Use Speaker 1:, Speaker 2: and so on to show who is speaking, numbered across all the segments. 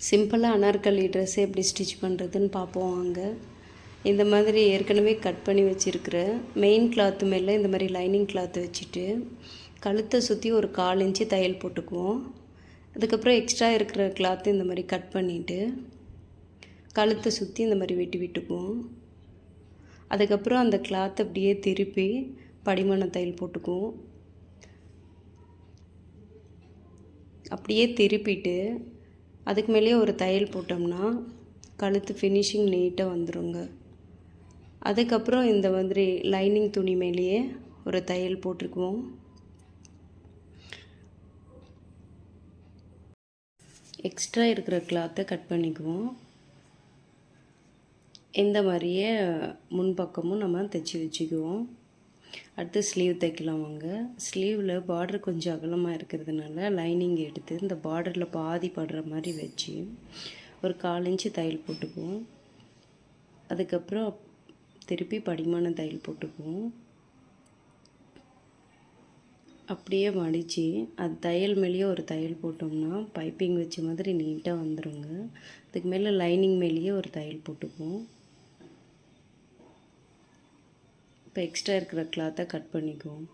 Speaker 1: சிம்பிளாக அனார்கலி ட்ரெஸ்ஸை எப்படி ஸ்டிச் பண்ணுறதுன்னு பார்ப்போம் வாங்க. இந்த மாதிரி ஏற்கனவே கட் பண்ணி வச்சுருக்கிற மெயின் கிளாத்து மேலே இந்த மாதிரி லைனிங் கிளாத்து வச்சுட்டு கழுத்தை சுற்றி ஒரு 1/4 இன்ச்சு தையல் போட்டுக்குவோம். அதுக்கப்புறம் எக்ஸ்ட்ரா இருக்கிற கிளாத்து இந்த மாதிரி கட் பண்ணிவிட்டு கழுத்தை சுற்றி இந்த மாதிரி வெட்டி விட்டுக்குவோம். அதுக்கப்புறம் அந்த கிளாத்தை அப்படியே திருப்பி படிமான தையல் போட்டுக்குவோம். அப்படியே திருப்பிட்டு அதுக்கு மேலேயே ஒரு தையல் போட்டோம்னா கழுத்து ஃபினிஷிங் நீட்டாக வந்துடுங்க. அதுக்கப்புறம் இந்த மாதிரி லைனிங் துணி மேலேயே ஒரு தையல் போட்டுக்குவோம். எக்ஸ்ட்ரா இருக்கிற கிளாத்தை கட் பண்ணிக்குவோம். இந்த மாதிரியே முன்பக்கமும் நம்ம தைச்சி வச்சுக்குவோம். அடுத்து ஸ்லீவ் தைக்கலாம் வாங்க. ஸ்லீவில் பார்டர் கொஞ்சம் அகலமாக இருக்கிறதுனால லைனிங் எடுத்து இந்த பார்டரில் பாதி படுற மாதிரி வச்சு ஒரு 1/4 இன்ச்சு தையல் போட்டுக்குவோம். அதுக்கப்புறம் திருப்பி படிமான தையல் போட்டுக்குவோம். அப்படியே மடித்து அது தையல் மேலேயே ஒரு தையல் போட்டோம்னா பைப்பிங் வச்ச மாதிரி நீட்டாக வந்துடுங்க. அதுக்கு மேலே லைனிங் மேலேயே ஒரு தையல் போட்டுக்குவோம். இப்போ எக்ஸ்ட்ரா இருக்கிற கிளாத்தை கட் பண்ணிக்குவோம்.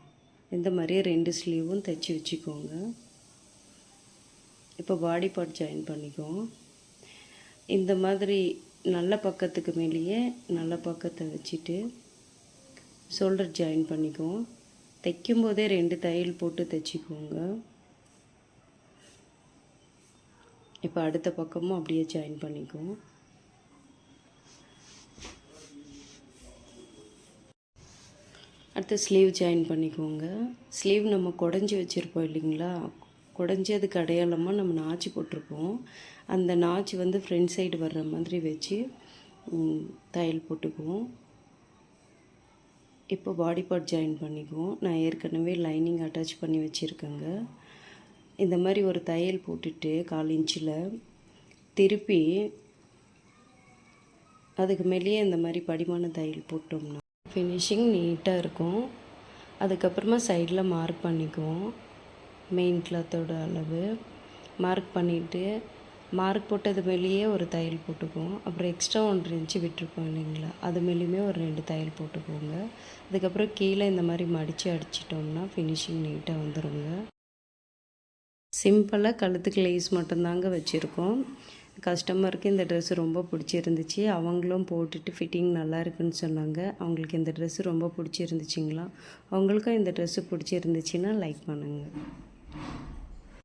Speaker 1: இந்த மாதிரியே 2 ஸ்லீவும் தைச்சி வச்சுக்கோங்க. இப்போ பாடி பார்ட் ஜாயின் பண்ணிக்குவோம். இந்த மாதிரி நல்ல பக்கத்துக்கு மேலேயே நல்ல பக்கத்தை வச்சுட்டு ஷோல்டர் ஜாயின் பண்ணிக்குவோம். தைக்கும்போதே 2 தையல் போட்டு தைச்சிக்கோங்க. இப்போ அடுத்த பக்கமும் அப்படியே ஜாயின் பண்ணிக்குவோம். அடுத்து ஸ்லீவ் ஜாயின் பண்ணிக்கோங்க. ஸ்லீவ் நம்ம குடஞ்சி வச்சுருப்போம் இல்லைங்களா, குடஞ்சி அதுக்கு அடையாளமாக நம்ம நாச்சு போட்டிருப்போம். அந்த நாச்சு வந்து ஃப்ரண்ட் சைடு வர்ற மாதிரி வச்சு தையல் போட்டுக்குவோம். இப்போ பாடி பார்ட் ஜாயின் பண்ணிக்குவோம். நான் ஏற்கனவே லைனிங் அட்டாச் பண்ணி வச்சுருக்கேங்க. இந்த மாதிரி ஒரு தையல் போட்டுட்டு 1/4 இன்ச்சில் திருப்பி அதுக்கு மேலேயே இந்த மாதிரி படிமான தையல் போட்டோம்னா ஃபினிஷிங் நீட்டாக இருக்கும். அதுக்கப்புறமா சைடில் மார்க் பண்ணிக்குவோம். மெயின் கிளாத்தோட அளவு மார்க் பண்ணிவிட்டு மார்க் போட்டது மேலேயே ஒரு தையல் போட்டுக்குவோம். அப்புறம் எக்ஸ்ட்ரா 1/2 இன்ச்சு விட்டுருப்போம் இல்லைங்களா, அது மேலேயுமே ஒரு 2 தையல் போட்டுக்குவோங்க. அதுக்கப்புறம் கீழே இந்த மாதிரி மடித்து அடிச்சிட்டோம்னா ஃபினிஷிங் நீட்டாக வந்துடுங்க. சிம்பிளாக கழுத்துக்கு லேஸ் மட்டும்தாங்க வச்சுருக்கோம். கஸ்டமருக்கு இந்த ட்ரெஸ்ஸு ரொம்ப பிடிச்சிருந்துச்சு. அவங்களும் போட்டுட்டு ஃபிட்டிங் நல்லா இருக்குன்னு சொன்னாங்க. அவங்களுக்கு இந்த ட்ரெஸ்ஸு ரொம்ப பிடிச்சிருந்துச்சிங்களா. அவங்களுக்கும் இந்த ட்ரெஸ்ஸு பிடிச்சிருந்துச்சின்னா லைக் பண்ணுங்கள்.